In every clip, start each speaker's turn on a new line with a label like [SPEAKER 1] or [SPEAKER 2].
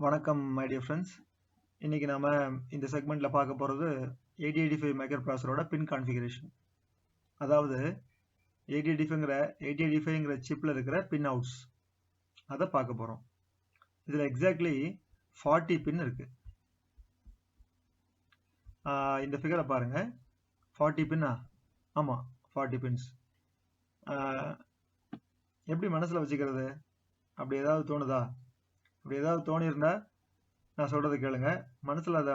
[SPEAKER 1] வணக்கம் my dear friends. இன்னைக்கு நாம இந்த செக்மெண்ட்ல பார்க்க போறது 8085 மைக்ரோ ப்ராசரோட பின் கான்ஃபிகரேஷன். அதாவது 8085ங்கிற சிப்ல இருக்கிற பின் அவுட்ஸ் அதை பார்க்க போறோம். இதுல எக்ஸாக்ட்லி 40 பின் இருக்கு. இந்த ஃபிகரை பாருங்க. 40 பின்னா? ஆமா, 40 பின்ஸ். எப்படி மனசுல வச்சுக்கிறது? அப்படி ஏதாவது தோணுதா? அப்படி ஏதாவது தோணியிருந்தா நான் சொல்றதை கேளுங்க. மனசுல அதை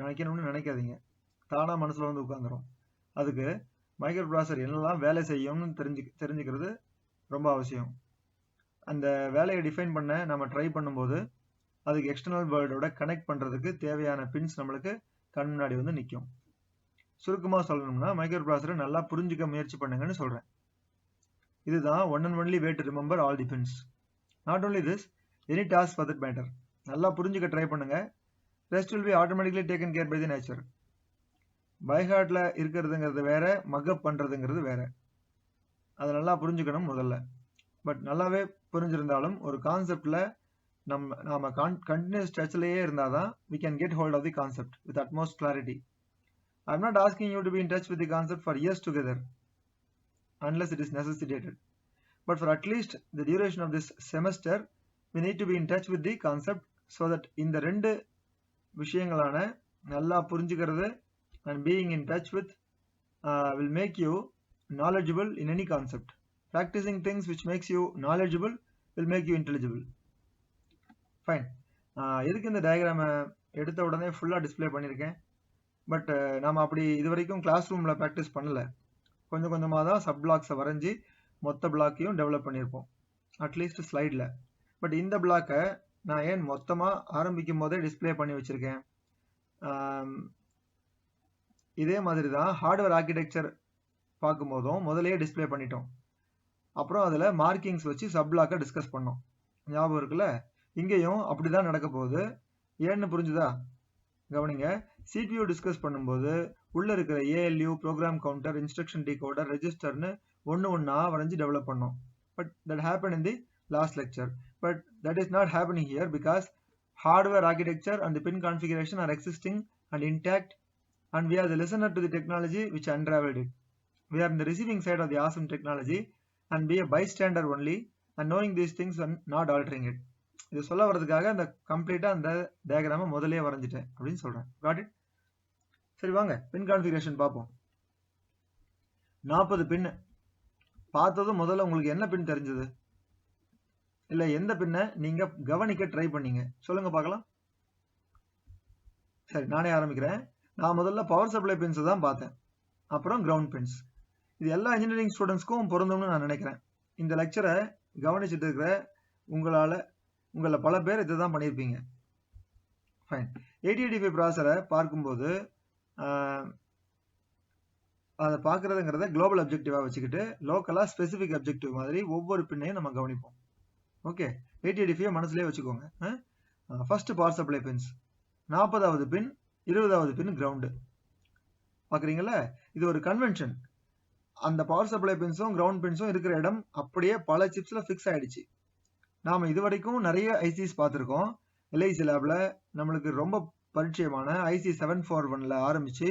[SPEAKER 1] நினைக்கணும்னு நினைக்காதீங்க. தானா மனசுல வந்து உட்காந்துரும். அதுக்கு மைக்ரோ ப்ராசர் என்னெல்லாம் வேலை செய்யும்னு தெரிஞ்சுக்கிறது ரொம்ப அவசியம். அந்த வேலையை டிஃபைன் பண்ண நம்ம ட்ரை பண்ணும்போது அதுக்கு எக்ஸ்டர்னல் வேர்ல்டோட கனெக்ட் பண்றதுக்கு தேவையான பின்ஸ் நம்மளுக்கு கண் முன்னாடி வந்து நிற்கும். சுருக்கமா சொல்லணும்னா மைக்ரோ ப்ராசரை நல்லா புரிஞ்சுக்க முயற்சி பண்ணுங்கன்னு சொல்றேன். இதுதான் one and only way to remember all the pins. Not only this, any task for that matter. நல்லா புரிஞ்சுக்க ட்ரை பண்ணுங்க. Rest will be automatically taken care by the nature. By ஹார்ட்ல இருக்கிறதுங்கிறது வேற, மக்கப் பண்றதுங்கிறது வேற. அதை நல்லா புரிஞ்சுக்கணும் முதல்ல. பட் நல்லாவே புரிஞ்சிருந்தாலும் ஒரு கான்செப்ட்ல நாம கண்டினியூஸ் டச்லயே இருந்தாதான் we can get hold of the concept with utmost clarity. I'm not asking you to be in touch with the concept for years together unless it is necessitated. But for at least the duration of this semester, we need to be in touch with the concept so that இந்த ரெண்டு விஷயங்களான நல்லா புரிஞ்சுக்கிறது and being in touch with will make you knowledgeable in any concept. Practicing things which makes you knowledgeable will make you intelligible. Fine. எதுக்கு இந்த டயக்ராமை எடுத்த உடனே ஃபுல்லாக display பண்ணியிருக்கேன். பட் நாம் அப்படி இது வரைக்கும் கிளாஸ் ரூமில் ப்ராக்டிஸ் பண்ணல. கொஞ்சம் கொஞ்சமாக தான் சப் பிளாக்ஸை வரைஞ்சி மொத்த பிளாக்கையும் டெவலப் பண்ணியிருப்போம், அட்லீஸ்ட் ஸ்லைடில். பட் இந்த பிளாக்கை நான் ஏன் மொத்தமாக ஆரம்பிக்கும் போதே டிஸ்பிளே பண்ணி வச்சுருக்கேன்? இதே மாதிரி தான் ஹார்ட்வேர் ஆர்கிடெக்சர் பார்க்கும்போதும் முதலையே டிஸ்பிளே பண்ணிட்டோம். அப்புறம் அதில் மார்க்கிங்ஸ் வச்சு சப் பிளாக்கை டிஸ்கஸ் பண்ணோம். ஞாபகம் இருக்குல்ல? இங்கேயும் அப்படி தான் நடக்க போகுது. ஏன்னு புரிஞ்சுதா? கவனிங்க. CPU டிஸ்கஸ் பண்ணும்போது உள்ள இருக்கிற ALU, program counter, instruction decoder, ரெஜிஸ்டர்னு ஒன்றா வரைஞ்சி டெவலப் பண்ணோம். But that happen in the last lecture. But that is not happening here because hardware architecture and the pin configuration are existing and intact and we are the listener to the technology which unraveled it. We are in the receiving side of the awesome technology and be a bystander only and knowing these things and not altering it. இது சொல்ல வரதுக்காக அந்த கம்ப்ளீட்டா அந்த டயக்ராமை முதலே வரைஞ்சிட்டேன் அப்படின்னு சொல்றேன். Got it? சரி, வாங்க பின் கான்ஃபிகரேஷன் பார்ப்போம். 40 பின் பார்த்ததும் முதல்ல உங்களுக்கு என்ன பின் தெரிஞ்சது? இல்ல எந்த பின்னை நீங்க கவனிக்க ட்ரை பண்ணீங்க? சொல்லுங்க பார்க்கலாம். சரி, நானே ஆரம்பிக்கிறேன். நான் முதல்ல பவர் சப்ளை பின்ஸ் தான் பார்த்தேன், அப்புறம் கிரவுண்ட் பின்ஸ். இது எல்லா இன்ஜினியரிங் ஸ்டூடெண்ட்ஸ்க்கும் பொருந்தும்னு நான் நினைக்கிறேன். இந்த லெக்சரை கவனிச்சுட்டு இருக்கிற உங்களை பல பேர் இதை தான் பண்ணியிருப்பீங்க. ஃபைன். 8085 ப்ராசரை பார்க்கும்போது அதை பார்க்குறதுங்கிறத குளோபல் அப்ஜெக்டிவாக வச்சுக்கிட்டு லோக்கலாக ஸ்பெசிஃபிக் அப்ஜெக்டிவ் மாதிரி ஒவ்வொரு பின்னையும் நம்ம கவனிப்போம். ஓகே, 8085 மனசுலேயே வச்சுக்கோங்க. ஃபர்ஸ்ட் பவர் சப்ளை பின்ஸ் 40வது பின், 20வது பின் கிரவுண்டு. பார்க்குறீங்களா? இது ஒரு கன்வென்ஷன். அந்த பவர் சப்ளை பின்ஸும் கிரவுண்ட் பின்ஸும் இருக்கிற இடம் அப்படியே பல சிப்ஸில் ஃபிக்ஸ் ஆயிடுச்சு. நாம் இது வரைக்கும் நிறைய ஐசிஸ் பார்த்துருக்கோம். LIC லேப்ல நம்மளுக்கு ரொம்ப பரிச்சயமான IC 741ல ஆரம்பிச்சு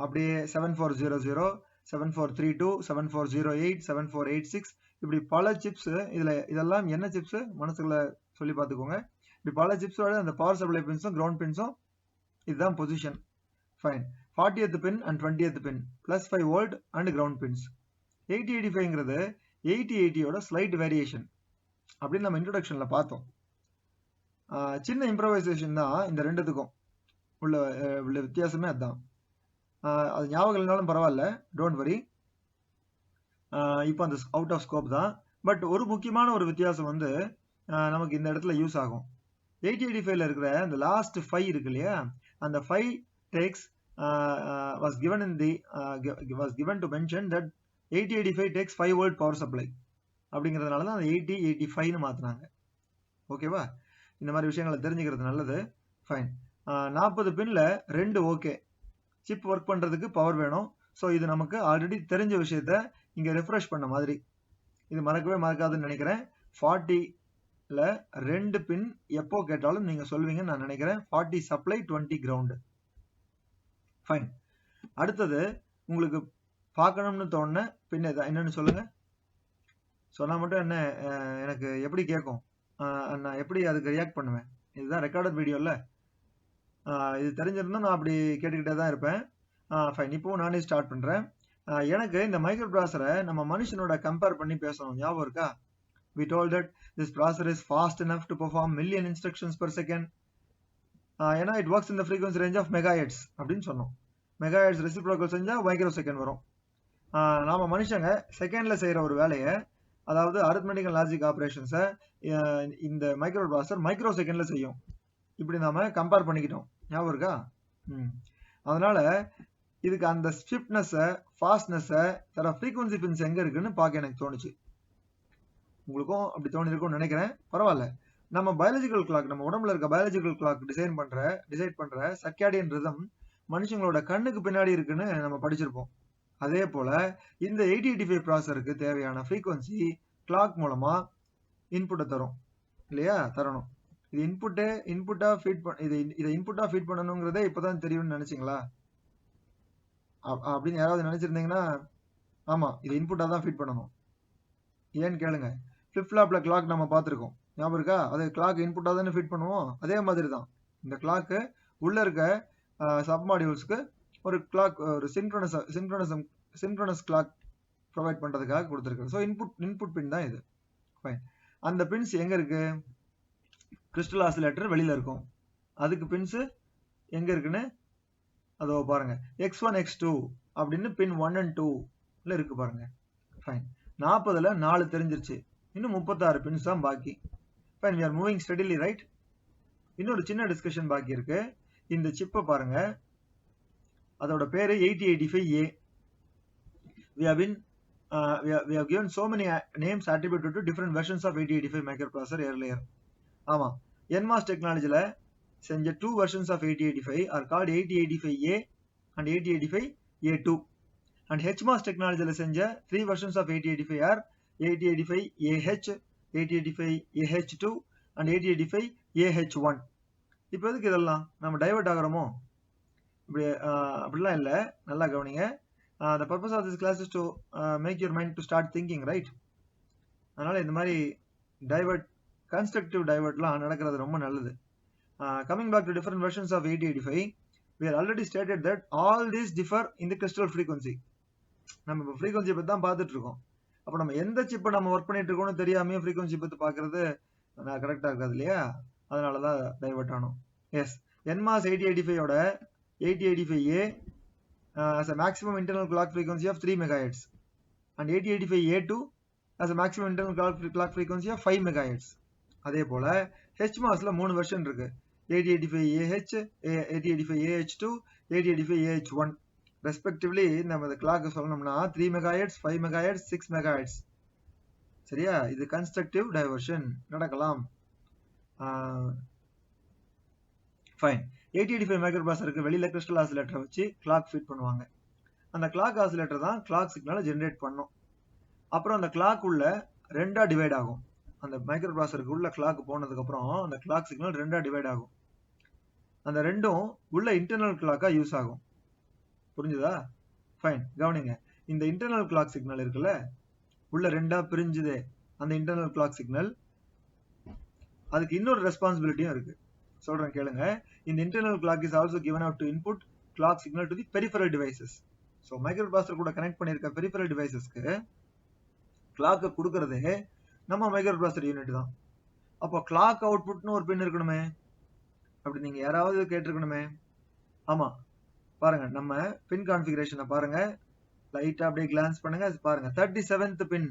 [SPEAKER 1] அப்படியே 7400, 7432, 7408, 7486 இப்படி பல சிப்ஸ். இதெல்லாம் என்ன சிப்ஸ் மனசுக்குள்ள சொல்லி பார்த்துக்கோங்க. இப்படி பல சிப்ஸோட அந்த பவர் சப்ளை பின்ஸும் கிரவுண்ட் பின்ஸும் இதுதான் position. Fine. 40th pin and 20th pin +5 volt and ground pins. 8085ங்கிறது 8080யோட ஸ்லைட் வேரியேஷன் அப்படின்னு நம்ம இன்ட்ரோடக்ஷன்ல பார்த்தோம். சின்ன இம்ப்ரவைசேஷன் தான் இந்த ரெண்டுத்துக்கும் உள்ள வித்தியாசமே அதுதான். அது ஞாபகம் இல்லைனாலும் பரவாயில்ல, டோன்ட் வரி. இப்போ அந்த அவுட் ஆஃப் ஸ்கோப் தான். பட் ஒரு முக்கியமான ஒரு வித்தியாசம் வந்து நமக்கு இந்த இடத்துல யூஸ் ஆகும். 8085ல இருக்கிற அந்த லாஸ்ட் 5 இருக்கு இல்லையா, அந்த 5 takes was given to mention that 8085 takes 5 volt power supply அப்படிங்கிறதுனால தான் அந்த 8085னு மாத்தினாங்க. ஓகேவா? இந்த மாதிரி விஷயங்களை தெரிஞ்சுக்கிறது நல்லது. ஃபைன். 40 பின்ல 2 ஓகே. சிப் ஒர்க் பண்றதுக்கு பவர் வேணும். ஸோ இது நமக்கு ஆல்ரெடி தெரிஞ்ச விஷயத்த இங்க ரெஃப்ரெஷ் பண்ண மாதிரி. இது மறக்கவே மறக்காதுன்னு நினைக்கிறேன். 40 இல்ல 2 பின் எப்போ கேட்டாலும் நீங்க சொல்வீங்கன்னு நான் நினைக்கிறேன். 40 சப்ளை 20 கிரவுண்ட். ஃபைன். அடுத்தது உங்களுக்கு பார்க்கணும்னு தோணுன பின் என்னன்னு சொல்லுங்க. சொன்னா மட்டும் என்ன எனக்கு எப்படி கேட்கும், நான் எப்படி அதுக்கு ரியாக்ட் பண்ணுவேன்? இதுதான் ரெக்கார்டட் வீடியோல. இது தெரிஞ்சிருந்தா நான் அப்படி கேட்டுக்கிட்டே தான் இருப்பேன். ஃபைன். இப்போ நானே ஸ்டார்ட் பண்றேன். எனக்கு இந்த மைக்ரோ ப்ராசரை நம்ம மனுஷனோட கம்பேர் பண்ணி பேசணும். ஞாபகம் இருக்கா? We told that this processor is fast enough to perform million instructions per second. ஏன்னா it works in the frequency range of megahertz அப்படின்னு சொன்னோம். மெகாஹெர்ட்ஸ் ரெசிப்ரோக்கல் செஞ்சா மைக்ரோ செகண்ட் வரும். நாம மனுஷங்க செகண்ட்ல செய்யற ஒரு வேலையை, அதாவது அரித்மெட்டிக் அண்ட் லாஜிக் ஆபரேஷன்ஸை இந்த மைக்ரோ ப்ராசஸர் மைக்ரோ செகண்ட்ல செய்யும். இப்படி நாம கம்பேர் பண்ணிக்கிட்டோம். ஞாபகம் இருக்கா? அதனால இதுக்கு அந்த ஸ்விஃப்ட்னஸை, ஃபாஸ்ட்னஸை தர ஃப்ரீக்வன்சி பின்ஸ் எங்க இருக்குன்னு பார்க்க எனக்கு தோணுச்சு. உங்களுக்கும் அப்படி தோணி இருக்கும்னு நினைக்கிறேன். பரவாயில்ல. நம்ம பயாலஜிக்கல் கிளாக், நம்ம உடம்புல இருக்க பயாலஜிக்கல் கிளாக் டிசைட் பண்ற சர்க்காடியன் ரிதம் மனுஷங்களோட கண்ணுக்கு பின்னாடி இருக்குன்னு நம்ம படிச்சிருப்போம். அதே போல இந்த 8085 ப்ராசஸருக்கு தேவையான ஃப்ரீக்வன்சி கிளாக் மூலமா இன்புட்டை தரும் இல்லையா? தரணும். இது இன்புட்டா ஃபீட் பண்ணணுங்கிறதே இப்பதான் தெரியும்னு நினைச்சீங்களா? அப்படின்னு யாராவது நினைச்சிருந்தீங்கன்னா, ஆமா, இது இன்புட்டா தான் ஃபீட் பண்ணணும். ஏன்னு கேளுங்க. ஃபிளிப் ஃப்ளாப்ல கிளாக் நம்ம பார்த்துருக்கோம். ஞாபகம் இருக்கா? அது கிளாக் இன்புட்டா தானே ஃபீட் பண்ணுவோம். அதே மாதிரி தான் இந்த கிளாக்கு உள்ள இருக்க சப் மாடியூல்ஸ்க்கு ஒரு கிளாக், ஒரு சின்க்ரோனஸ் கிளாக் ப்ரொவைட் பண்றதுக்காக கொடுத்துருக்கு. ஸோ இன்புட் பின் தான் இது. ஃபைன். அந்த பின்ஸ் எங்க இருக்கு? கிறிஸ்டல் ஆசிலேட்டர் வெளியில இருக்கும். அதுக்கு பின்ஸ் எங்க இருக்குன்னு அதோ பாருங்க. X1 X2 அப்படின்னு பின் 1 and 2ல இருக்கு பாருங்க. ஃபைன். 40ல 4 தெரிஞ்சிருச்சு. இன்னும் 36 பின்ஸ் தான் பாக்கி. Fine. we are moving steadily, right? இன்னொரு சின்ன டிஸ்கஷன் பாக்கி இருக்கு. இந்த சிப்பை பாருங்க. அதோட பேரு 8085A. we have given so many names attributed to different versions of 8085 microprocessor earlier. ஆமா, NMOS டெக்னாலஜில செஞ்ச 2 versions of 8085 are called 8085A and 8085A2. and HMOS டெக்னாலஜில செஞ்ச 3 versions of 8085 are 8085AH, 8085AH2 and 8085AH1. இப்போ எதுக்கு இதெல்லாம்? நம்ம divert ஆகிறோமோ? இப்படி அப்படிலாம் இல்லை. நல்லா கவனிங்க. the purpose of this class is to make your mind to start thinking, right? அதனால இந்த மாதிரி கன்ஸ்ட்ரக்டிவ் டைவர்ட்லாம் நடக்கிறது ரொம்ப நல்லது. Coming back to different versions of 8085, we have already stated that all these differ in the crystal frequency. நம்ம இப்போ frequency பற்றி தான் பார்த்துட்டு இருக்கோம். அப்போ நம்ம எந்த சிப்பை நம்ம ஒர்க் பண்ணிட்டு இருக்கோம்னு தெரியாமே ஃப்ரீக்வன்சி பற்றி பார்க்கறது கரெக்டாக இருக்காது இல்லையா? அதனால தான் டைவர்ட் ஆனோம். எஸ், NMOS 8085ஓட 8085A has a maximum internal clock frequency of 3 MHz and 8085A2 has a maximum internal clock frequency of 5 MHz. அதே போல HMOSல 3 வெர்ஷன் இருக்கு. 8085AH, 8085AH2, 8085AH1 respectively. நம்ம இந்த கிளாக் சொல்லணும்னா 3 MHz, 5 MHz, 6 MHz. சரியா? இது கன்ஸ்ட்ரக்டிவ் டைவர்ஷன் நடக்கலாம். ஃபைன். 8085 மைக்ரோ ப்ராசஸருக்கு வெளியில கிறிஸ்டல் ஆசிலேட்டரை வச்சு கிளாக் ஃபீட் பண்ணுவாங்க. அந்த கிளாக் ஆசிலேட்டர் தான் கிளாக் சிக்னலை ஜென்ரேட் பண்ணும். அப்புறம் அந்த கிளாக் உள்ள 2ஆ டிவைட் ஆகும். அந்த மைக்ரோ ப்ராசஸருக்கு உள்ள கிளாக் போனதுக்கு அப்புறம் அந்த கிளாக் சிக்னல் 2ஆ டிவைட் ஆகும். அந்த ரெண்டும் உள்ள இன்டர்னல் கிளாக்கா யூஸ் ஆகும். புரிஞ்சுதா? ஃபைன். கவனிங்க. இந்த இன்டர்னல் கிளாக் சிக்னல் இருக்குல்ல, உள்ள 2ஆ பிரிஞ்சுதே அந்த இன்டர்னல் கிளாக் சிக்னல், அதுக்கு இன்னொரு ரெஸ்பான்சிபிலிட்டியும் இருக்கு. சொல்றேன் கேளுங்க. இந்த internal clock is also given out to input clock signal to the peripheral devices. So micro processor கூட கனெக்ட் பண்ணியிருக்க பெரிஃபரல் டிவைசஸ்க்கு கிளாக்கை கொடுக்கறதே நம்ம மைக்ரோ ப்ராசஸர் யூனிட் தான். அப்போ கிளாக் அவுட்புட்னு ஒரு பின் இருக்கணுமே. அப்படி நீங்க யாராவது கேட்டிருக்கணுமே. ஆமா, பாருங்க. நம்ம பின் கான்ஃபிகரேஷனை பாருங்க. லைட்டா அப்படியே கிளான்ஸ் பண்ணுங்க. பாருங்க 37th பின்,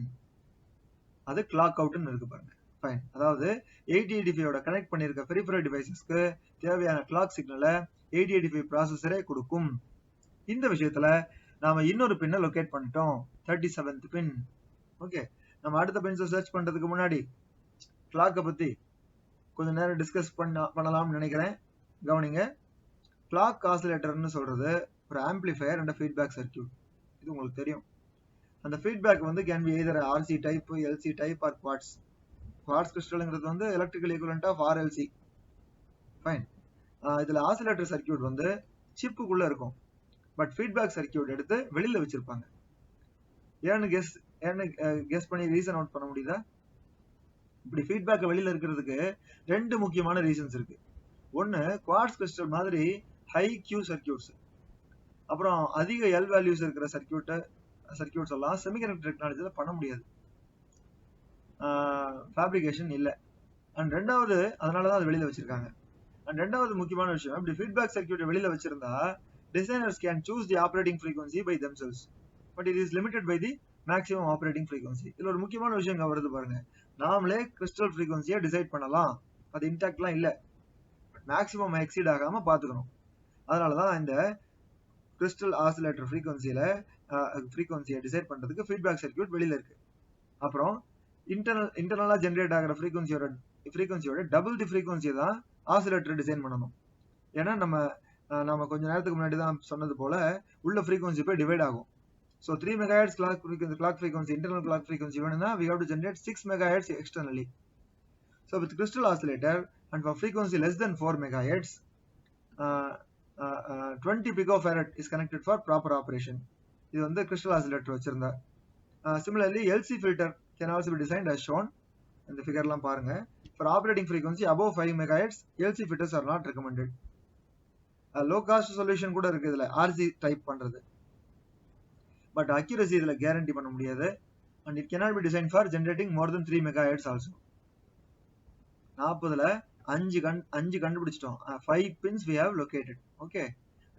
[SPEAKER 1] அது கிளாக் அவுட்னு இருக்கு பாருங்க. ஃபைன். அதாவது 8085ஓட கனெக்ட் பண்ணியிருக்க பெரிஃபரல் டிவைசஸ்க்கு தேவையான கிளாக் சிக்னலை 8085 ப்ராசஸரே கொடுக்கும். இந்த விஷயத்துல நாம இன்னொரு பின்னை லொகேட் பண்ணிட்டோம், 37th பின். ஓகே, நம்ம அடுத்த பின்ஸை சர்ச் பண்றதுக்கு முன்னாடி கிளாக்கை பத்தி கொஞ்ச நேரம் டிஸ்கஸ் பண்ணலாம்னு நினைக்கிறேன். கவனிங்க. கிளாக் ஆசிலேட்டர்னு சொல்றது ஒரு ஆம்பிளிஃபையர் அண்ட் ஃபீட்பேக் சர்க்யூட். இது உங்களுக்கு தெரியும். அந்த ஃபீட்பேக் வந்து can be either RC type, LC type or quartz. Quartz கிறிஸ்டல்ங்கிறது வந்து electrical equivalent of RLC. Fine. இதுல ஆசிலேட்டர் சர்க்கியூட் வந்து சிப்புக்குள்ள இருக்கும், பட் ஃபீட்பேக் சர்க்கியூட் எடுத்து வெளியில வச்சிருப்பாங்க. ஏன்னு கெஸ் பண்ணி ரீசன் அவுட் பண்ண முடியுதா? இப்படி ஃபீட்பேக் வெளியில இருக்கிறதுக்கு ரெண்டு முக்கியமான ரீசன்ஸ் இருக்கு. ஒன்னு, குவார்ட்ஸ் கிறிஸ்டல் மாதிரி ஹை கியூ சர்க்கியூட்ஸ், அப்புறம் அதிக எல் வேல்யூஸ் இருக்கிற சர்க்கியூட்ஸ் எல்லாம் செமிகண்டக்டர் டெக்னாலஜில பண்ண முடியாது, ஃபேப்ரிகேஷன் இல்லை. அண்ட் ரெண்டாவது, அதனாலதான் அது வெளியில வச்சிருக்காங்க. அண்ட் ரெண்டாவது முக்கியமான விஷயம், இப்படி ஃபீட்பேக் சர்க்கியூட் வெளியில வச்சிருந்தா designers can choose the operating frequency by themselves, but it is limited by the maximum operating frequency. இதுல ஒரு முக்கியமான விஷயம் வருது பாருங்க, நாமளே கிறிஸ்டல் ஃப்ரீக்வன்சியை டிசைட் பண்ணலாம், அது இன்டாக்ட்லாம் இல்ல, மேக்ஸிமம் எக்ஸீட் ஆகாம பாத்துக்கணும். அதனாலதான் இந்த கிறிஸ்டல் ஆசிலேட்டர் ஃப்ரீக்வன்சியை டிசைட் பண்றதுக்கு ஃபீட்பேக் சர்க்கியூட் வெளியில இருக்கு. அப்புறம் இன்டர்னலா ஜென்ரேட் ஆகிற ஃப்ரீக்வன்சியோட டபுள் தி ஃப்ரீக்வன்சியை தான் ஆசிலேட்டர் டிசைன் பண்ணணும். ஏன்னா நம்ம கொஞ்ச நேரத்துக்கு முன்னாடி தான் சொன்னது போல உள்ள ஃப்ரீக்வன்சி போய் டிவைட் ஆகும். So 3 MHz clock frequency, internal clock frequency வேணும்னா we have to generate 6 MHz externally. So with crystal oscillator and for frequency less than 4 MHz, 20 picofarad is connected for proper operation. இது வந்து crystal oscillator வச்சிருந்தா. Similarly, LC filter can also be designed as shown. இந்த ஃபிகர்லாம் பாருங்க. For operating frequency above 5 MHz, LC filters are not recommended. Low cost solution கூட இருக்கு இதுல, RC type பண்றது, but accuracy இதுல கேரண்டி பண்ண முடியாது. And it cannot be designed for generating more than 3 MHz also. 40ல 5 கண்டுபிடிச்சிட்டோம். 5 pins we have located. Okay,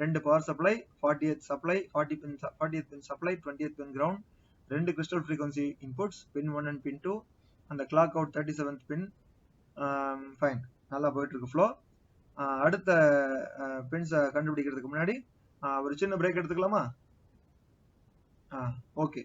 [SPEAKER 1] 2 power supply, 40th supply, 40th pin supply, 20th pin ground, 2 crystal frequency inputs, pin 1 and pin 2, and the clock out 37th pin. Fine, நல்லா போயிட்டு இருக்கு flow. அடுத்த பின்ஸை கண்டுபிடிக்கிறதுக்கு முன்னாடி ஒரு சின்ன break எடுத்துக்கலாமா? Okay.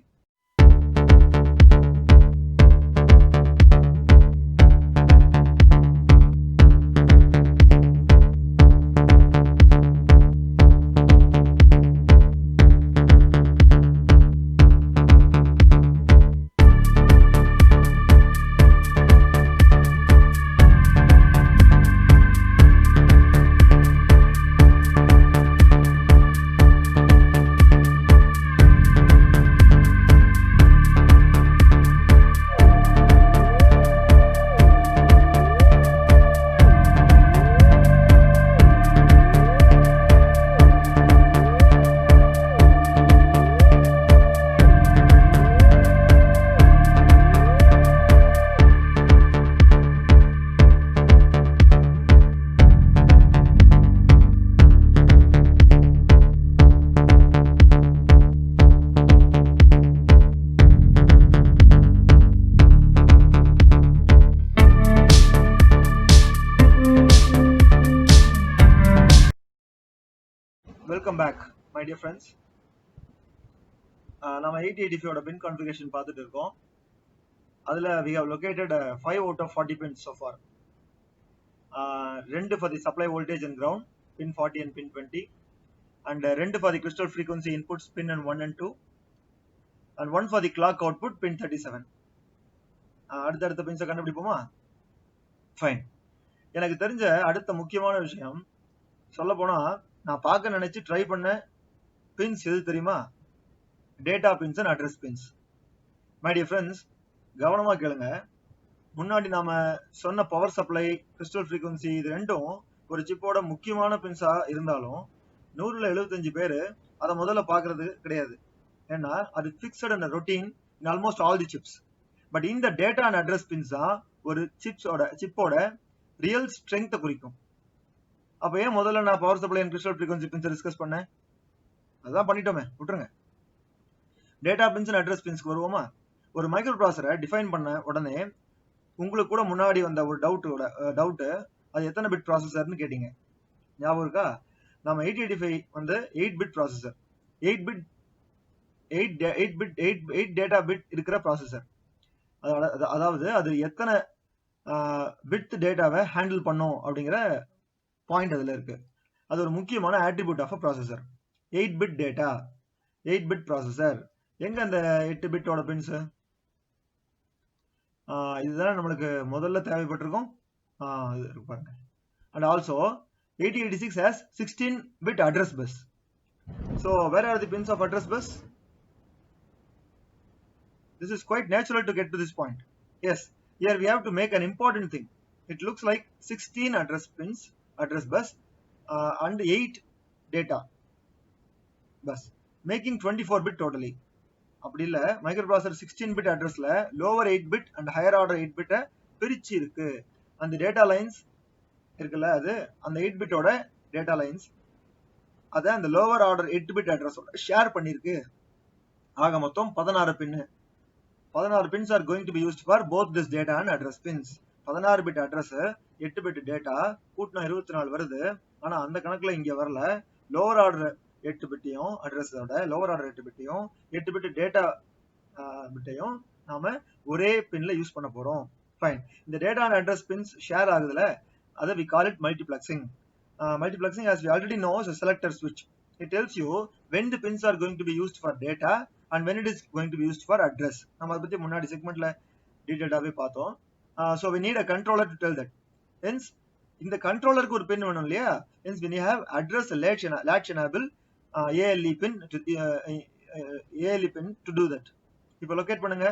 [SPEAKER 1] Welcome back my dear friends. நம்ம 8085 ஓட பின் கான்ஃபிகரேஷன் பார்த்துட்டு இருக்கோம். அதுல we have located 5 out of 40 pins so far. 2 for the supply voltage and ground, pin 40 and pin 20, and 2 for the crystal frequency inputs, pin 1 and 2, and 1 for the clock output, pin 37. அடுத்த பின்ஸை கண்டுபிடிப்போமா? Fine. எனக்கு தெரிஞ்ச அடுத்த முக்கியமான விஷயம், சொல்ல போனா நான் பார்க்க நினைச்சு ட்ரை பண்ண பின்ஸ் எது தெரியுமா? Data pins and address pins. My dear friends, கவனமா கேளுங்க. முன்னாடி நாம சொன்ன பவர் சப்ளை, கிறிஸ்டல் ஃப்ரீக்வன்சி, இது ரெண்டும் ஒரு சிப்போட முக்கியமான பின்ஸா இருந்தாலும் 100ல 75 பேர் அதை முதல்ல பாக்குறது கிடையாது. ஏன்னா அது fixed and routine in almost all the chips. But இந்த டேட்டா அண்ட் அட்ரஸ் பின்ஸ் தான் ஒரு சிப்போட ரியல் ஸ்ட்ரெங்த்தை குறிக்கும். அப்ப ஏன் முதல்ல நான் power supply and crystal frequency pins discuss பண்ணேன்? அதான் பண்ணிட்டோமே, விட்டுருங்க. டேட்டா பின்ஸ் அண்ட் அட்ரஸ் பின்ஸ்க்கு வருவோமா? ஒரு மைக்ரோ ப்ராசஸரை டிஃபைன் பண்ண உடனே உங்களுக்கு கூட முன்னாடி வந்த ஒரு டவுட்டு, அது எத்தனை பிட் ப்ராசஸர்னு கேட்டீங்க. ஞாபகம் இருக்கா? நம்ம 8085 வந்து 8 பிட் ப்ராசஸர், 8 டேட்டா பிட் இருக்கிற ப்ராசஸர். அதாவது அது எத்தனை பிட் டேட்டாவை ஹேண்டில் பண்ணும் அப்படிங்கிற பாயிண்ட் அதுல இருக்கு. அது ஒரு முக்கியமான attribute of processor. 8 bit data, 8 bit processor. எங்க அந்த 8 பிட்டோட பின்ஸ்? இதுதான் நம்மளுக்கு முதல்ல தேவைப்பட்டிருக்கும். இது இருக்கு பாருங்க. And also 8086 has 16-bit address bus. So where are the pins of address bus? This is quite natural to get to this point. Yes, here we have to make an important thing. It looks like 16 address pins, address bus, and 8 data bus, making 24-bit totally. அப்படி இல்ல microprocessor 16-bit அட்ரஸ்ல lower 8-bit and higher order 8-bit பிரிச்சு இருக்கு. அந்த data lines இருக்குல்ல, அது அந்த 8-bitோட data lines அதை அந்த லோவர் ஆர்டர் 8-bit அட்ரஸோட ஷேர் பண்ணிருக்கு. ஆக மொத்தம் 16 பின்னு. 16 pins are going to be used for both this data and address pins. 16-bit address 8-bit data கூட்டினா 24 வருது. ஆனா அந்த கணக்குல இங்க வரல. லோவர் ஆர்டர் 8-bitையும் அட்ரஸோட லோவர் ஆர்டர் 8-bitையும் 8-bit டேட்டா பிட்டையும் நாம ஒரே பின்ல யூஸ் பண்ண போறோம். ஃபைன். இந்த data and address pins share ஆகுதுல, அதை we call it multiplexing. Multiplexing, as we already know, is a selector switch. It tells you when the pins are going to be used for data and when it is going to be used for address. நம்ம அதை பத்தி முன்னாடி செக்மெண்ட்ல டீடைல்டாவே பார்த்தோம். So we need a controller to tell that. Hence இந்த கண்ட்ரோலருக்கு ஒரு பின் வேணும் இல்லையா? Hence when you have address latch enable ALE pin to do that. இப்போ லொகேட் பண்ணுங்க.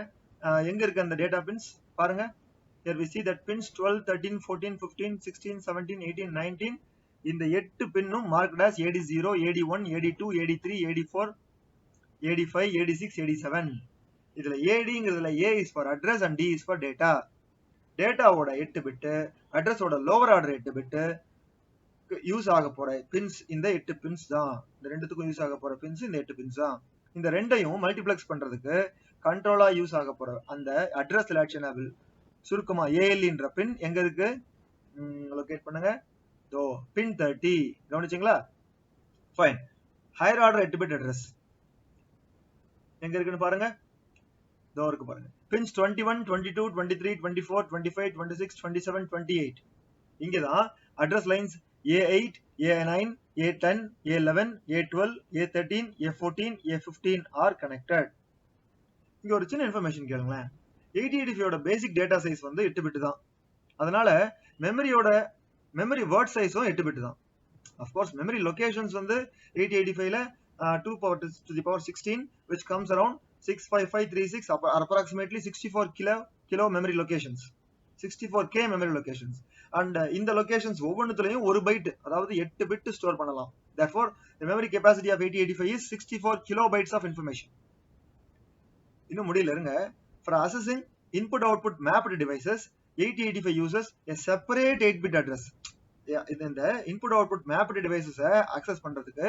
[SPEAKER 1] எங்க இருக்கு அந்த டேட்டா பின்ஸ் பாருங்க. Here we see that pins 12, 13, 14, 15, 16, 17, 18, 19 இந்த 8 பின்னும் marked as AD0, AD1, AD2, AD3, AD4, AD5, AD6, AD7. இதுல ADங்கிறதுல A is for address and D is for data. டேட்டாவோட 8-bit, அட்ரஸோட லோவர் ஆர்டர் 8-bit யூஸ் ஆக போற pins இந்த 8 பின்ஸ் தான். இந்த ரெண்டுத்துக்கும் யூஸ் ஆக போற பின்ஸ் இந்த 8 பின்ஸ் தான். இந்த ரெண்டையும் மல்டிப்ளெக்ஸ் பண்றதுக்கு கண்ட்ரோலா யூஸ் ஆக போற அந்த அட்ரஸ் latch enable சுருக்கமா ALEன்ற பின் எங்க இருக்கு? லொகேட் பண்ணுங்க. தோ பின் 30. கவனிச்சீங்களா? Fine. Higher order 8-bit address எங்க இருக்குன்னு பாருங்க. தோ இருக்கு பாருங்க. பின்ஸ் 21, 22, 23, 24, 25, 26, 27, 28. இங்கதான் address lines A8, A9, A10, A11, A12, A13, A14, A15 are connected. இங்க ஒரு சின்ன இன்ஃபர்மேஷன் கேளுங்களேன். 8085 பேசிக் டேட்டா சைஸ் வந்து 8-bit தான். அதனால மெமரி வேர்ட் சைஸும் 8-bit தான். அஃப்கோர்ஸ் மெமரி லொகேஷன்ஸ் வந்து 8085ல 2^16 which comes around 65536 approximately 64 kilo memory locations, 64k memory locations. And இந்த locations ஒவ்வொன்றுத்துலயும் 1 byte, அதாவது 8-bit ஸ்டோர் பண்ணலாம். Therefore the memory capacity of 8085 is 64 kilobytes of information. இன்னும் முடியல இருங்க. For accessing input output mapped devices, 8085 uses a separate 8-bit address. இந்த input output mapped devices access பண்றதுக்கு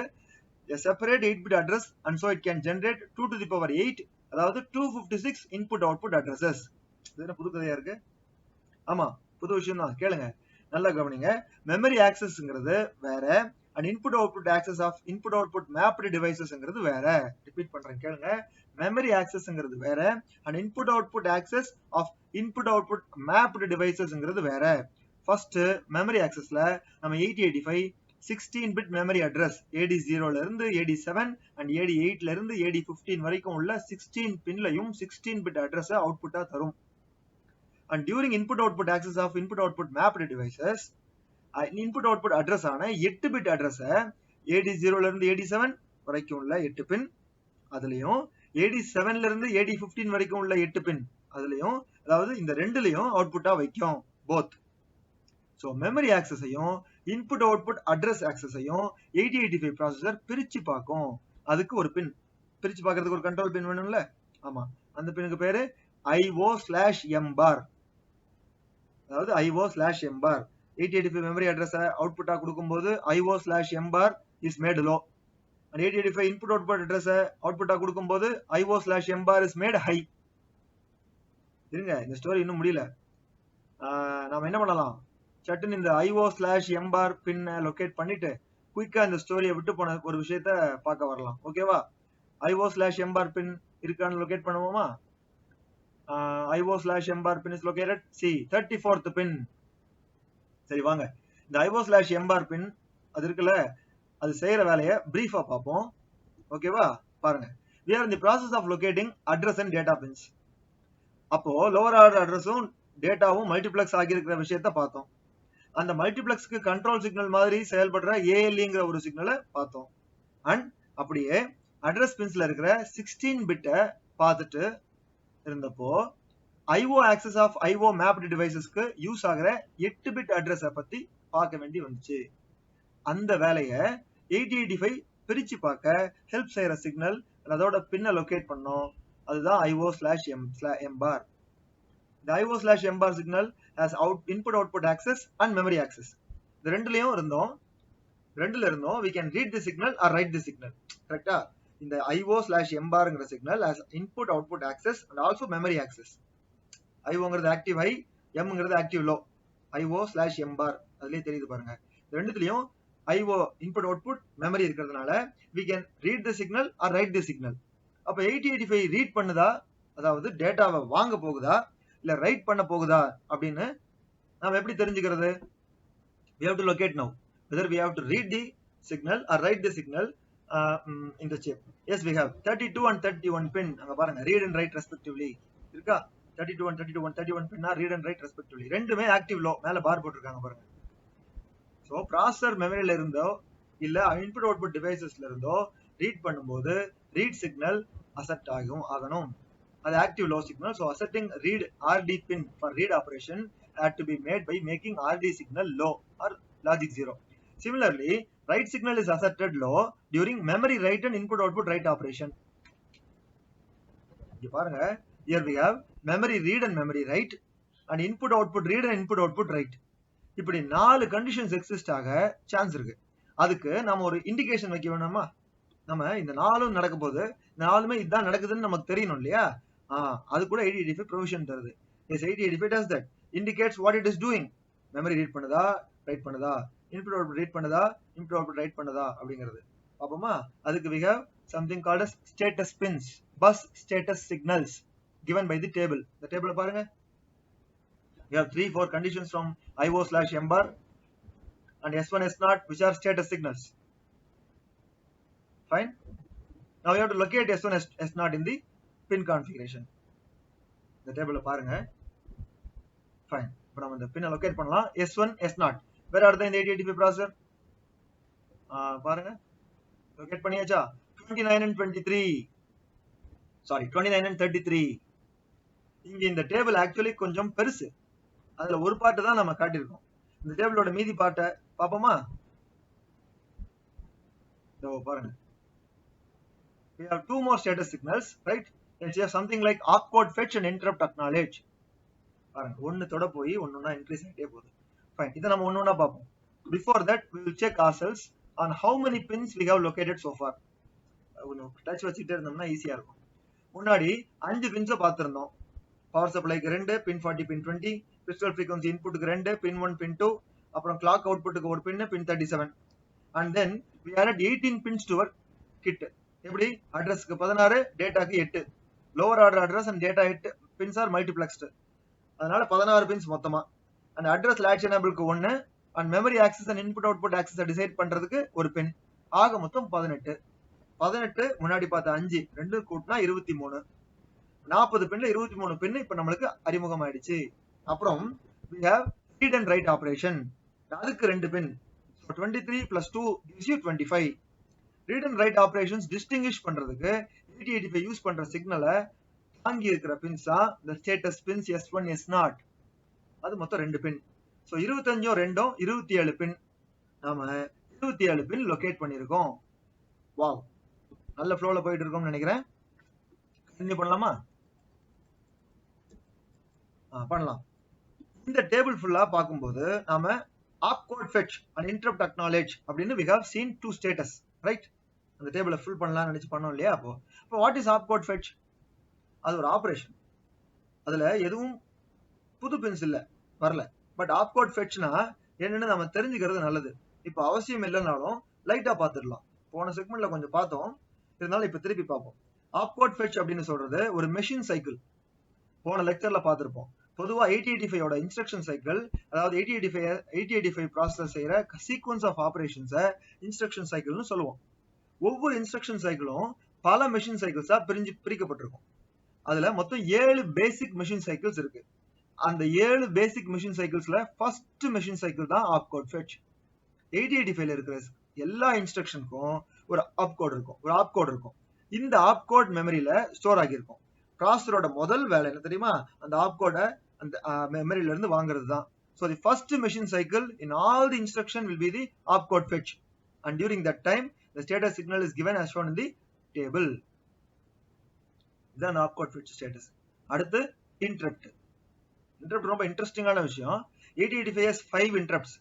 [SPEAKER 1] a separate 8-bit address, and so it can generate 2 to the power 8, அதாவது 256 input output addresses. இது என்ன புது கதையா இருக்கு? ஆமா, புது விஷயம் தான். கேளுங்க, நல்லா கவனிங்க. மெமரி ஆக்சஸ்ங்கிறது வேற, and input output access of input output mapped devicesங்கிறது வேற. ரிப்பீட் பண்றேன், கேளுங்க. மெமரி ஆக்சஸ்ங்கிறது வேற, and input output access of input output mapped devicesங்கிறது வேற. ஃபர்ஸ்ட் மெமரி ஆக்சஸ்ல நம்ம 8085 16-bit மெமரி அட்ரஸ் AD0 ல இருந்து AD7 and AD8 ல இருந்து AD15 வரைக்கும் உள்ள 16 பின்லயும் 16-bit அட்ரஸ் அவுட்புட்டா தரும். And during input output access of input output mapped devices, input output address ஆன 8-bit அட்ரஸ் AD0 ல இருந்து AD7 வரைக்கும் உள்ள 8 பின் அதுலயும், AD7 ல இருந்து AD15 வரைக்கும் உள்ள 8 பின் அதுலயும், அதாவது இந்த ரெண்டுலயும் அவுட்புட்டா வைக்கும் both. So memory accessையும் input output address accessையும் 8085 processor பிரிச்சு பார்க்கும். அதுக்கு ஒரு பின் பிரிச்சு பார்க்கிறதுக்கு ஒரு கண்ட்ரோல் பின் வேணும்ல? ஆமா, அந்த பின்னுக்கு பேரு IO/M bar. அதாவது IO/M bar 8085 மெமரி அட்ரஸ் அவுட்புட்டா கொடுக்கும்போது IO/M bar is made low, and 8085 input output address அவுட்புட்டா கொடுக்கும்போது IO/M bar is made high. இருங்க, இந்த ஸ்டோரி இன்னும் முடியல. நாம என்ன பண்ணலாம்? சட்டுன்னு இந்த IO/M bar பின் லொகேட் பண்ணிட்டு குயிக்கா இந்த ஸ்டோரியை விட்டு போன ஒரு விஷயத்த பார்க்க வரலாம். ஓகேவா? IO/M bar பின் இருக்கான்னு லொகேட் பண்ணுவோமா? IO/M bar pin is located, see 34th pin. சரி வாங்க, இந்த IO/M bar pin அது இருக்குல்ல, அது செய்யற வேலையை பிரீஃபா பார்ப்போம். ஓகேவா? பாருங்க, we are in the process of locating address and data pins. அப்போ லோவர் ஆர்டர் அட்ரஸும் டேட்டாவும் மல்டிபிளெக்ஸ் ஆகியிருக்கிற விஷயத்த பார்த்தோம். அந்த மல்டிபிளெக்ஸ்க்கு கண்ட்ரோல் சிக்னல் மாதிரி செயல்படுற ஏஎல்இங்கிற ஒரு சிக்னலை பார்த்தோம். அண்ட் அப்படியே அட்ரஸ் பின்ஸ்ல இருக்கிற 16 பிட்டை பார்த்துட்டு இருந்தப்போ I O access of I O mapped டிவைசஸ்க்கு யூஸ் ஆகிற 8 பிட் அட்ரஸை பத்தி பார்க்க வேண்டி வந்துச்சு. அந்த வேலையை 8085 பிரிச்சு பார்க்க ஹெல்ப் செய்யற சிக்னல் அதோட பின்ன லொகேட் பண்ணோம். அதுதான் IO/M bar. இந்த IO/M bar signal has input output access and memory access. இந்த ரெண்டுல இருந்தோம் we can read the signal or write the signal. கரெக்டா? இந்த IO/M barங்கிற signal has input output access and also memory access. IOங்கிறது active high, Mங்கிறது active low. IO/M bar அதுலயே தெரியுது பாருங்க. ரெண்டுத்துலயும் IO இன்புட் அவுட்புட் மெமரி இருக்கிறதுனால we can read the signal or write the signal. அப்ப 8085 ரீட் பண்ணுதா, அதாவது டேட்டாவை வாங்க போகுதா இல்ல ரைட் பண்ண போகுதா அப்படின்னு நாம எப்படி தெரிஞ்சுக்கிறது? we have to locate now whether we have to read the signal or write the signal in the chip. Yes, we have 32 and 31 pin. அங்க பாருங்க read and write respectively இருக்கா? 32 and 31 pin read and write respectively. ரெண்டுமே active low, மேல பார் போட்டுருக்காங்க பாருங்க. So processor மெமரியில இருந்தோ இல்ல input output டிவைசஸ்ல இருந்தோ ரீட் பண்ணும்போது ரீட் சிக்னல் அசெப்ட் ஆகணும். அது active low signal. So accepting read R D pin for read operation had to be made by making RD signal low or logic 0. Similarly, write signal is accepted low during memory write and input output write operation. இங்க பாருங்க, here we have memory read and memory write and input output read and input output write. இப்படி 4 conditions exist ஆக chance இருக்கு. அதுக்கு நம்ம ஒரு indication வைக்க வேணுமா? நம்ம இந்த 4ம் நடக்க போது 4மே இதுதான் நடக்குதுன்னு நமக்கு தெரியணும் இல்லையா? அது கூட 8085 ப்ரொவிஷன் தருது. Yes, 8085 does that. Indicates what it is doing. Memory read பண்ணுதா, ரைட் பண்ணுதா, இன்புட் அவுட்புட் ரீட் பண்ணுதா, இன்புட் அவுட்புட் ரைட் பண்ணுதா அப்படிங்கிறது பாப்போமா? அதுக்கு we have something called as status pins, bus status signals given by the table. இந்த டேபிள பாருங்க. We have 3-4 conditions from IO/M bar and S1 S0 which are status signals. Fine. Now we have to locate S1 S0 in the pin configuration. The table பாருங்க. Fine. இப்போ நம்ம இந்த பின்னை locate பண்ணலாம். S1 S0 வேற அடுத்த இந்த 8085 processor பாருங்க லொகேட் பண்ணியாச்சா? 29 and 23 சாரி 29 and 33. இங்க இந்த டேபிள் ஆக்சுவலி கொஞ்சம் பெருசு. அதுல ஒரு பார்ட் தான் நம்ம காட்டியிருக்கோம். இந்த டேபிளோட மீதி பார்ட்டை பாப்போமா? இதோ பாருங்க. We have 2 more status signals, right? Let's have something like opcode fetch and interrupt acknowledge. பாருங்க, ஒன்னு தொட போய் ஒன்னொன்னா இன்க்ரீஸ் ஆகிட்டே போகுது. ஃபைன், இதை நம்ம ஒன்னொன்னா பார்ப்போம். Before that, we will check ourselves on how many pins we have located so far. Touch வச்சுட்டே இருந்தோம்னா ஈஸியா இருக்கும். முன்னாடி 5 பின்ஸை பார்த்திருந்தோம். பவர் சப்ளைக்கு 2, பின் 40, பின் 20, crystal frequency இன்புட்டுக்கு 2, பின் 1, பின் 2, அப்புறம் கிளாக் அவுட்புட்டுக்கு ஒரு பின், பின் 37. And then we added 18 pins to our kit. எப்படி? அட்ரஸ்க்கு 16, டேட்டாக்கு 8. Lower order address and data 8 pins are multiplexed. அதனால 16 பின்ஸ் மொத்தமா. அண்ட் அட்ரஸ் latch enableக்கு 1 and memory access and input output access decide பண்றதுக்கு ஒரு பின். ஆக மொத்தம் 18. 18 முன்னாடி பார்த்த 5 2 கூட்டினா 23. 40 பின்ல 23 பின் இப்ப நம்மளுக்கு அறிமுகம் ஆயிடுச்சு. அப்புறம் we have read and write operation. அதுக்கு 2 பின். So 23 plus 2 gives you 25. read and write operations distinguish பண்றதுக்கு 8085 யூஸ் பண்ற சிக்னலை தாங்கி இருக்கிற பின்ஸ் தான் இந்த ஸ்டேட்டஸ் பின்ஸ் S1 S0. அது மொத்தம் 2 பின். ஸோ 25 2 27 பின். நாம 27 பின் லொகேட் பண்ணிருக்கோம். வாவ், நல்ல ஃப்ளோல போயிட்டு இருக்கோம்னு நினைக்கிறேன். கண்டினியூ பண்ணலாமா? பண்ணலாம். இந்த டேபிள் ஃபுல்லா பார்க்கும்போது நாம opcode fetch and interrupt acknowledge அப்படின்னு we have seen 2 status, right? அந்த டேபிளை ஃபுல் பண்ணலாம்னு நினைச்சு பண்ணோம் இல்லையா? அப்போ வாட் இஸ் opcode fetch? அது ஒரு ஆபரேஷன். அதுல எதுவும் புது பின்ஸ் இல்ல வரல. பட் opcode fetchனா என்னன்னு நம்ம தெரிஞ்சுக்கிறது நல்லது. இப்போ அவசியம் இல்லைனாலும் லைட்டா பார்த்துடலாம். போன செக்மெண்ட்ல கொஞ்சம் பார்த்தோம், இருந்தாலும் இப்ப திருப்பி பார்ப்போம். opcode fetch அப்படின்னு சொல்றது ஒரு மெஷின் சைக்கிள். போன லெக்சர்ல பார்த்திருப்போம். பொதுவா 8085 ஓட இன்ஸ்ட்ரக்ஷன் சைக்கிள், அதாவது 8085 ப்ராசஸர் செய்யற சீக்வன்ஸ் ஆஃப் ஆபரேஷன்ஸை இன்ஸ்ட்ரக்ஷன் சைக்கிள்னு சொல்லுவோம். ஒவ்வொரு இன்ஸ்ட்ரக்ஷன் சைக்கிளும் பல மெஷின் சைக்கிள்ஸா பிரிக்கப்பட்டிருக்கும். அதுல மொத்தம் 7 பேசிக் மெஷின் சைக்கிள்ஸ் இருக்கு. அந்த 7 பேசிக் மெஷின் சைக்கிள்ஸ்ல ஃபர்ஸ்ட் மெஷின் சைக்கிள் தான் ஆப்கோட் ஃபெட்ச். 8085ல இருக்கிற எல்லா இன்ஸ்ட்ரக்ஷனுக்கும் ஒரு ஆப்கோட் இருக்கும். இந்த ஆப்கோட் மெமரியில ஸ்டோர் ஆகியிருக்கும். ப்ராசஸரோட முதல் வேலை என்ன தெரியுமா? அந்த ஆப்கோட அந்த மெமரியில இருந்து வாங்குறது தான். So the first machine cycle in all the instruction will be the opcode fetch, and during that time the status signal is given as shown in the table. Then opcode fetch status. அடுத்து interrupt ரொம்ப இன்ட்ரெஸ்டிங்கான விஷயம். 8085 has 5 interrupts.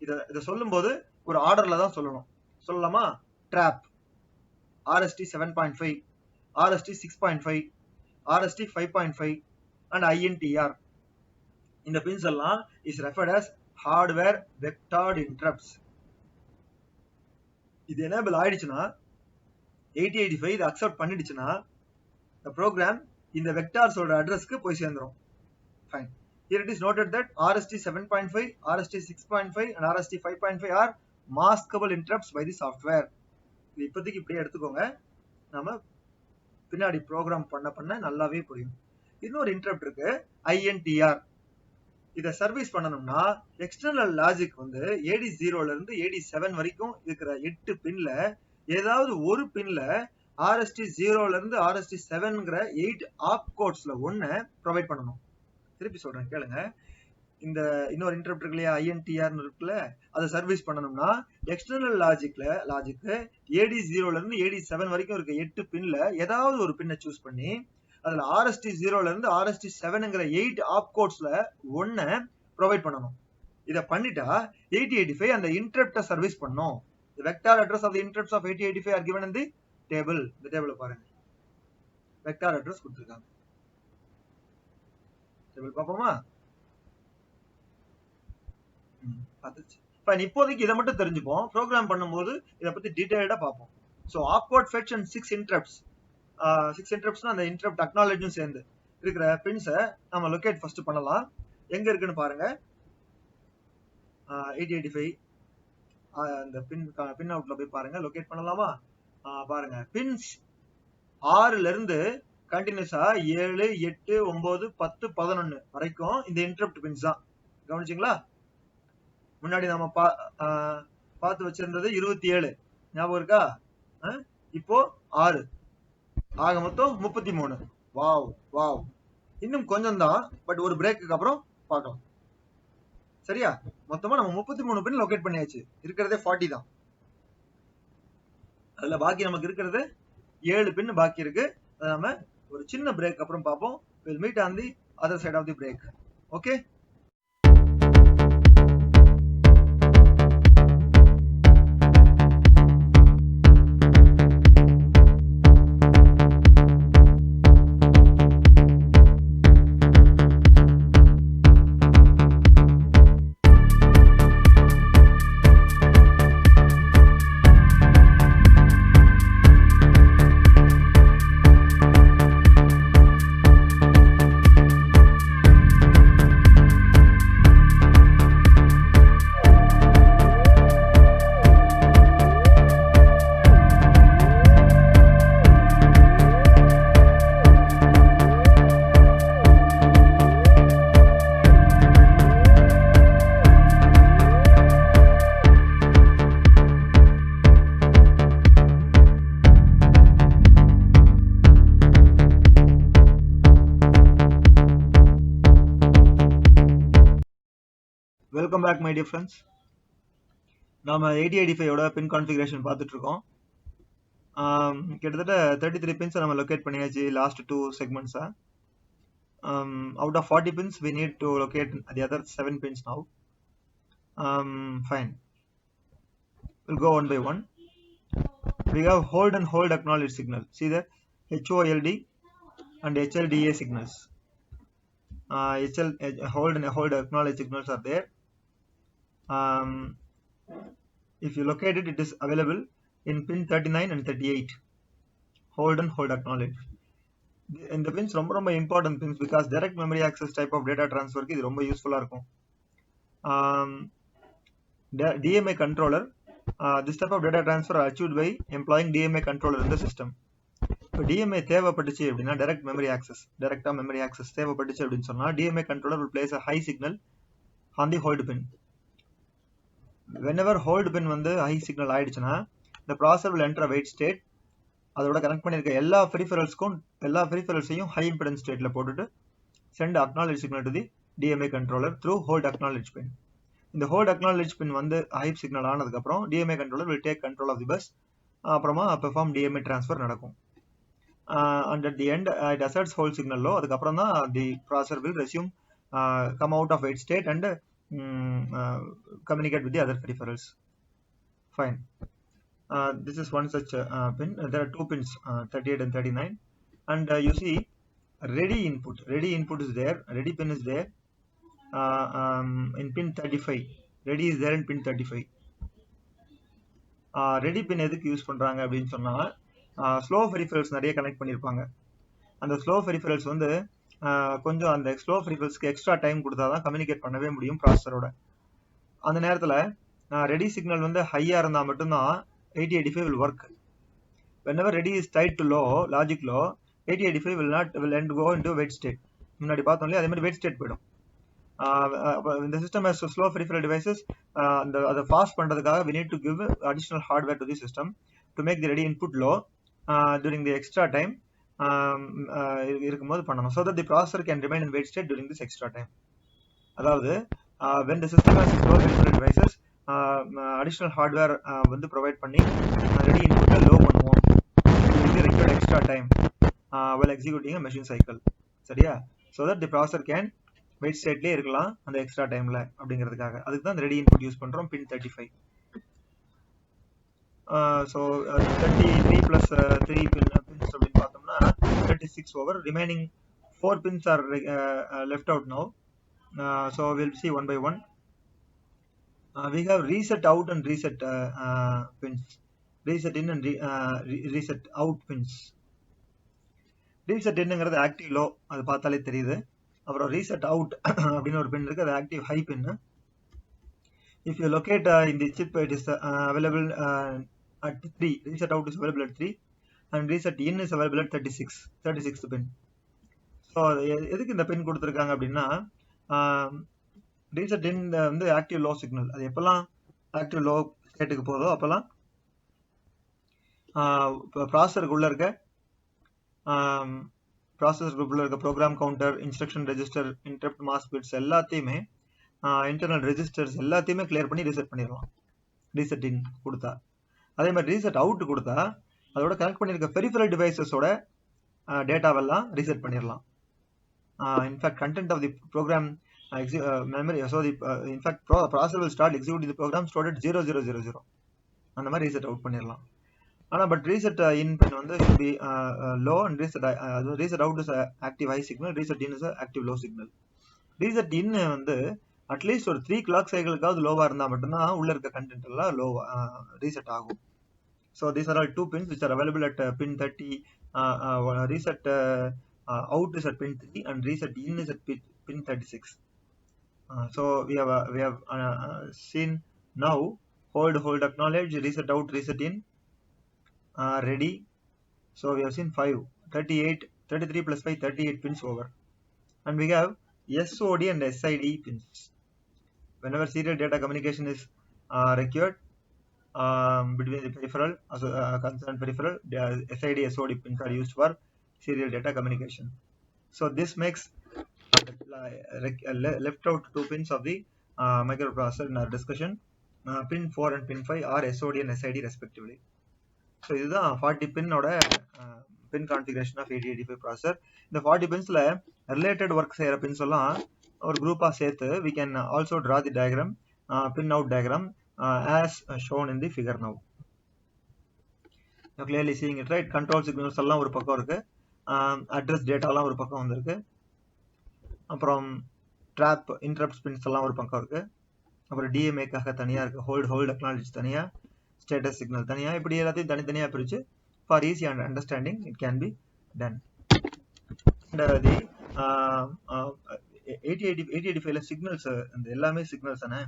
[SPEAKER 1] இத சொல்லும்போது ஒரு ஆர்டர்ல தான் சொல்லணும். சொல்லலாமா? trap, RST 7.5, RST 6.5, RST 5.5 and INTR. இந்த pins எல்லாம் is referred as hardware vectored interrupts. இது enable ஆயிடுச்சுன்னா 8085 இதை அக்செப்ட் பண்ணிடுச்சுன்னா the program இந்த vectors ஓட அட்ரஸ்க்கு போய் சேர்ந்துரும். Fine. Here it is noted that RST 7.5, RST 6.5 and RST 5.5 are maskable interrupts by the software. இது இப்போதைக்கு இப்படியே எடுத்துக்கோங்க. நாம பின்னாடி ப்ரோக்ராம் பண்ண நல்லாவே புரியும். இன்னொரு இன்டரப்ட் இருக்கு, INTR. இதை சர்வீஸ் பண்ணணும்னா எக்ஸ்டர்னல் லாஜிக் வந்து AD0ல இருந்து AD7 வரைக்கும் இருக்கிற 8 பின்ல ஏதாவது ஒரு பின்ல RST 0ல இருந்து RST 7ங்கிற 8 ஆப்கோட்ஸ்ல ஒன்ன ப்ரொவைட் பண்ணணும். திருப்பி சொல்றேன் கேளுங்க. இந்த இன்னொரு இன்டரப்ட் இருக்கு இல்லையா, INTR இருக்குல்ல, அதை சர்வீஸ் பண்ணணும்னா எக்ஸ்டர்னல் லாஜிக் AD0ல இருந்து AD7 வரைக்கும் இருக்க 8 பின்ல ஏதாவது ஒரு பின்னை சூஸ் பண்ணி அதுல RST 0ல இருந்து RST 7ங்கிற 8 ஆப்கோட்ஸ்ல ஒன்ன ப்ரொவைட் பண்ணணும். இத பண்ணிட்டா 8085 அந்த இன்டரப்ட சர்வீஸ் பண்ணும். The vector address of the interrupts of 8085 are given in the table. இந்த டேபிள பாருங்க. வெக்டார் அட்ரஸ் கொடுத்திருக்காங்க. டேபிள் பாப்போமா? ஃபைன். இப்போதைக்கு இதை மட்டும் தெரிஞ்சுப்போம். ப்ரோக்ராம் பண்ணும்போது இதை பத்தி டீடைல்டா பார்ப்போம். So opcode fetch and 6 interrupts. 6 interruptsனா அந்த இன்டரப்ட் அக்னாலஜும் சேர்ந்து இருக்கிற பின்ஸை நம்ம லொகேட் ஃபர்ஸ்ட் பண்ணலாம். எங்க இருக்குன்னு பாருங்க. 8085 அந்த பின் அவுட்ல போய் பாருங்க. லொகேட் பண்ணலாமா? பாருங்க, பின்ஸ் 6ல இருந்து கண்டினியூஸா 7, 8, 9, 10, 11 வரைக்கும் இந்த இன்டரப்ட் பின்ஸ் தான். கவனிச்சிங்களா? முன்னாடி நம்ம பார்த்து வச்சிருந்தது 27, ஞாபகம் இருக்கா? இப்போ 6, ஆக மொத்தம் 33. Wow wow. இன்னும் கொஞ்சம் தான், பட் ஒரு பிரேக்குக்கு அப்புறம் பார்க்கலாம். சரியா? மொத்தமா நம்ம 33 பின் லொகேட் பண்ணியாச்சு. இருக்கிறதே 40 தான். அதுல பாக்கி நமக்கு இருக்கிறது 7 பின் பாக்கி இருக்கு. அதை நம்ம ஒரு சின்ன பிரேக் அப்புறம் பார்ப்போம். we'll meet on the other side of the break. Okay? Welcome back my dear friends. நாம 8085 ஓட பின் கான்ஃபிகரேஷன் பார்த்துட்டு இருக்கோம். கிட்டத்தட்ட 33 பின்ஸ் நம்ம லொகேட் பண்ணியாச்சு last 2 செக்மெண்ட்ஸா. Out of 40 pins we need to locate the other 7 pins now. Fine, we'll go one by one. We have hold and hold acknowledge signal. See that HOLD and HLDA signals. Hold and hold acknowledge signals are there. If you locate it, it is available in pin 39 and 38. Hold and hold acknowledge. In the pins ரொம்ப important pins because direct memory access type of data transfer க்கு இது ரொம்ப யூஸ்ஃபுல்லா இருக்கும். DMA controller, this type of data transfer are achieved by employing DMA controller in the system. இப்போ DMA தேவைப்பட்டுச்சு அப்படின்னா டைரக்டா மெமரி ஆக்சஸ் தேவைப்பட்டுச்சு அப்படின்னு சொன்னா DMA controller will place a high signal on the hold pin. whenever hold pin வந்து high signal ஆயிடுச்சுன்னா the processor will enter a wait state. அதோட கனெக்ட் பண்ணிருக்க எல்லா பெரிஃபெரல்ஸையும் ஹை இம்பிடன்ஸ் ஸ்டேட்ல போட்டுட்டு send acknowledge signal to the DMA controller through hold acknowledge pin. இந்த hold acknowledge pin வந்து high signal ஆனதுக்கு அப்புறம் DMA controller will take control of the bus. அப்புறமா perform DMA transfer நடக்கும். And at the end it asserts hold signal low. அதுக்கு அப்புறம் தான் the processor will resume come out of wait state and communicate with the other peripherals. Fine. This is one such pin. There are two pins, 38 and 39, and you see ready input is there, ready pin is there in pin 35. ready is there in pin 35. ready pin எதுக்கு use பண்றாங்க அப்படின்னு சொன்னா slow பெரிஃபெரல்ஸ் நிறைய connect பண்ணிருப்பாங்க. அந்த slow பெரிஃபெரல்ஸ் வந்து கொஞ்சம் அந்த ஸ்லோ பெரிஃபெரல்ஸ்க்கு எக்ஸ்ட்ரா டைம் கொடுத்தாதான் கம்யூனிகேட் பண்ணவே முடியும் ப்ராசஸரோட. அந்த நேரத்துல ரெடி சிக்னல் வந்து ஹையா இருந்தா மட்டும்தான் 8085 will work. whenever ready is tied to low, logic low, 8085 will go into wait state. முன்னாடி பார்த்தோம் இல்லையா, அதே மாதிரி wait state போயிடும். இந்த system has slow peripheral devices. அதை fast பண்றதுக்காக we need to give additional hardware to the system to make the ready input low during the extra time இருக்கும்போது பண்ணணும், so that the processor can remain in wait state during this extra time. அதாவது when the system has slow peripheral devices, additional hardware வந்து provide பண்ணி ready இன்புட்டை low பண்ணுவோம் during the required extra time while executing a machine cycle. சரியா? so that the processor can wait stateலயே இருக்கலாம் அந்த extra டைம்ல அப்படிங்கிறதுக்காக. அதுக்கு தான் ரெடி இன்புட் யூஸ் பண்றோம் pin 35. so 33 plus 3 pins அப்படின்னு பார்த்தோம்னா 36 over. remaining 4 pins are left out now. So we'll see one by one. We have reset out and reset pins, reset in and reset out pins. reset inங்கிறது active low, அது பார்த்தாலே தெரியுது. அப்புறம் reset out அப்படின்னு ஒரு pin இருக்கு, அது active high pin. if you locate in the chip, it is available at 3. reset out is available at 3 and reset in is available at 36th pin. so எதுக்கு இந்த pin கொடுத்திருக்காங்க அப்படின்னா reset in வந்து active low signal. அது எப்பெல்லாம் active low ஸ்டேட்டுக்கு போதோ அப்பெல்லாம் ப்ராசஸருக்குள்ள இருக்க program counter, instruction register, interrupt mask bits எல்லாத்தையுமே இன்டர்னல் ரெஜிஸ்டர்ஸ் எல்லாத்தையுமே கிளியர் பண்ணி ரீசெட் பண்ணிடலாம் ரீசெட் இன் கொடுத்தா. அதே மாதிரி ரீசெட் அவுட் கொடுத்தா அதோட கனெக்ட் பண்ணியிருக்க பெரிஃபரல் டிவைசஸோட டேட்டாவெல்லாம் ரீசெட் பண்ணிடலாம். In fact content of the program memory, so the in fact processor will start executing the program stored at 0000 அந்த மாதிரி reset out பண்ணிரலாம். ஆனா பட் reset in pin வந்து should be low and reset out is active high signal, reset in is active low signal. reset in வந்து at least ஒரு 3 clock cycleக்காவது லோவா இருந்தா மட்டும்தான் உள்ள இருக்க கண்டென்ட் எல்லாம் லோ ரீசெட் ஆகும். so these are all two pins which are available at pin 30. reset out is at pin 3 and reset in is at pin 36. So we have seen now hold acknowledge, reset out, reset in, ready. So we have seen 33 plus 5 38 pins over, and we have SOD and SID pins. whenever serial data communication is required between the peripheral concerned peripheral, the SID SOD pins are used for serial data communication. so this makes left out two pins of the microprocessor in our discussion. pin 4 and pin 5 are SOD and SID respectively. so இதுதான் 40 pin ஓட pin configuration of 8085 processor. இந்த 40 pinsல related work செய்யற pins எல்லாம் ஒரு குரூப்பா சேர்த்து we can also draw the diagram, pin out diagram as shown in the figure now. you're clearly seeing it, right? control signals எல்லாம் ஒரு பக்கம் இருக்கு, address data எல்லாம் ஒரு பக்கம் வந்திருக்கு, அப்புறம் ட்ராப் இன்டரப்ட் பின்ஸ் எல்லாம் ஒரு பக்கம் இருக்கு, அப்புறம் டிஎம்ஏக்காக தனியா இருக்கு, ஹோல்ட் அக்னாலஜ் தனியா, ஸ்டேட்டஸ் சிக்னல் தனியா, இப்படி எல்லாத்தையும் தனித்தனியா பிரிச்சு for easy and understanding it can be done. The 8085ல சிக்னல்ஸ் அந்த எல்லாமே சிக்னல்ஸ் தானே,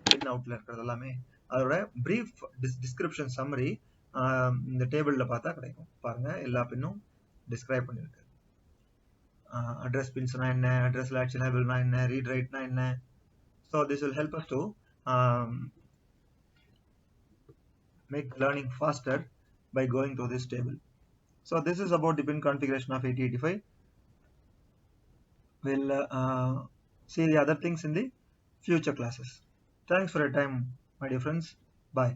[SPEAKER 1] பின் அவுட்ல இருக்கிறது எல்லாமே. அதோட பிரீஃப் டிஸ்கிரிப்ஷன் சம்மரி இந்த டேபிளில் பார்த்தா கிடைக்கும். பாருங்க, எல்லா பின்னும் டிஸ்கிரைப் பண்ணியிருக்கு. அட்ரஸ் பின்ஸ்னா என்ன, அட்ரஸில் ஆக்ஷனபிள்னா என்ன, ரீட் ரைட்னா என்ன. So this will help us to make learning faster by going to this table. So this is about the pin configuration of 8085. We'll see the other things in the future classes. Thanks for your time, my dear friends. Bye.